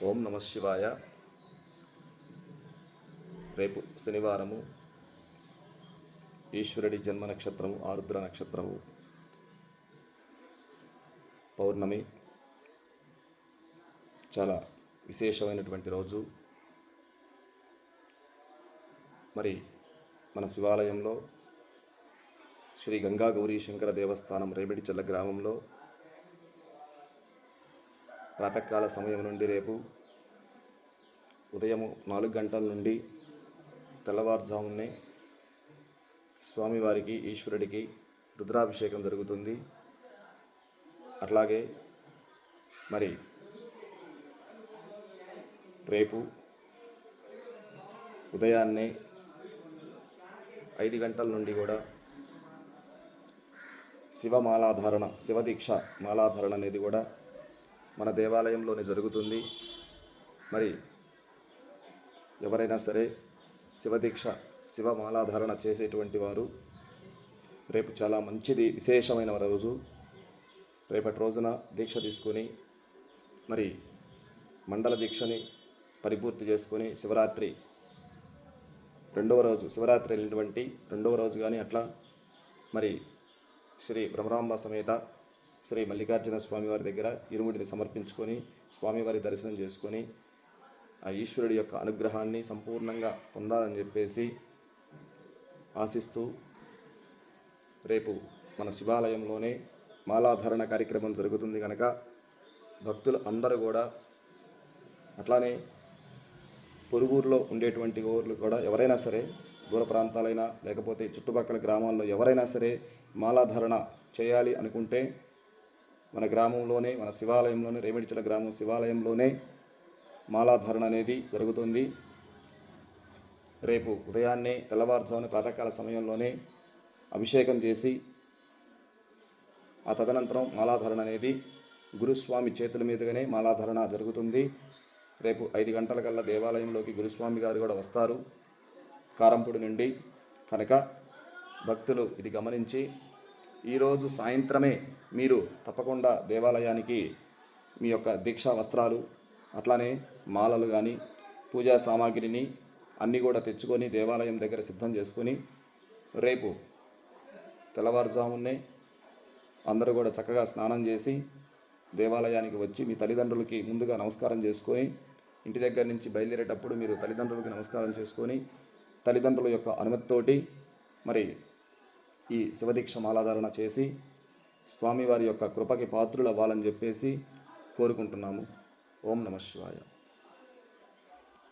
ఓం నమ శివాయ. రేపు శనివారము, ఈశ్వరుడి జన్మ నక్షత్రము ఆరుద్ర నక్షత్రము, పౌర్ణమి. చాలా విశేషమైనటువంటి రోజు. మరి మన శివాలయంలో శ్రీ గంగా గౌరీ శంకర దేవస్థానం రేమిడిచెల్ల గ్రామంలో ప్రాతకాల సమయం నుండి రేపు ఉదయం 4 గంటల నుండి తెల్లవారుజామునే స్వామివారికి ఈశ్వరుడికి రుద్రాభిషేకం జరుగుతుంది. అట్లాగే మరి రేపు ఉదయాన్నే 5 గంటల నుండి కూడా శివదీక్ష మాలాధారణ అనేది కూడా మన దేవాలయంలోనే జరుగుతుంది. మరి ఎవరైనా సరే శివమాలాధారణ చేసేటువంటి వారు రేపు చాలా మంచిది, విశేషమైన రోజు. రేపటి రోజున దీక్ష తీసుకొని మరి మండల దీక్షని పరిపూర్తి చేసుకొని శివరాత్రి వెళ్ళినటువంటి రెండవ రోజు కానీ అట్లా మరి శ్రీ బ్రహ్మరాంబ సమేత శ్రీ మల్లికార్జున స్వామివారి దగ్గర ఇరుముడిని సమర్పించుకొని స్వామివారి దర్శనం చేసుకొని ఆ ఈశ్వరుడి యొక్క అనుగ్రహాన్ని సంపూర్ణంగా పొందాలని చెప్పేసి ఆశిస్తూ రేపు మన శివాలయంలోనే మాలాధారణ కార్యక్రమం జరుగుతుంది కనుక భక్తులు అందరూ కూడా, అట్లానే పొరుగురులో ఉండేటువంటి ఊర్లు కూడా ఎవరైనా సరే, దూర ప్రాంతాలైనా లేకపోతే చుట్టుపక్కల గ్రామాల్లో ఎవరైనా సరే మాలాధారణ చేయాలి అనుకుంటే మన గ్రామంలోనే, మన శివాలయంలోనే, రేమిడిచెల్ల గ్రామం శివాలయంలోనే మాలాధారణ అనేది జరుగుతుంది. రేపు ఉదయాన్నే తెల్లవారుజామున ప్రాతకాల సమయంలోనే అభిషేకం చేసి ఆ తదనంతరం మాలాధారణ అనేది గురుస్వామి చేతుల మీదుగానే మాలాధారణ జరుగుతుంది. రేపు 5 గంటలకల్లా దేవాలయంలోకి గురుస్వామి గారు కూడా వస్తారు కారంపూడి నుండి. కనుక భక్తులు ఇది గమనించి ఈరోజు సాయంత్రమే మీరు తప్పకుండా దేవాలయానికి మీ యొక్క దీక్షా వస్త్రాలు, అట్లానే మాలలు కానీ పూజా సామాగ్రిని అన్నీ కూడా తెచ్చుకొని దేవాలయం దగ్గర సిద్ధం చేసుకొని రేపు తెల్లవారుజామునే అందరూ కూడా చక్కగా స్నానం చేసి దేవాలయానికి వచ్చి మీ తల్లిదండ్రులకి ముందుగా నమస్కారం చేసుకొని, ఇంటి దగ్గర నుంచి బయలుదేరేటప్పుడు మీరు తల్లిదండ్రులకి నమస్కారం చేసుకొని తల్లిదండ్రుల యొక్క అనుమతితోటి మరి ఈ శివదీక్ష మాలాధారణ చేసి స్వామివారి యొక్క కృపకి పాత్రులు అవ్వాలని చెప్పేసి కోరుకుంటున్నాము. ఓం నమ శివాయ.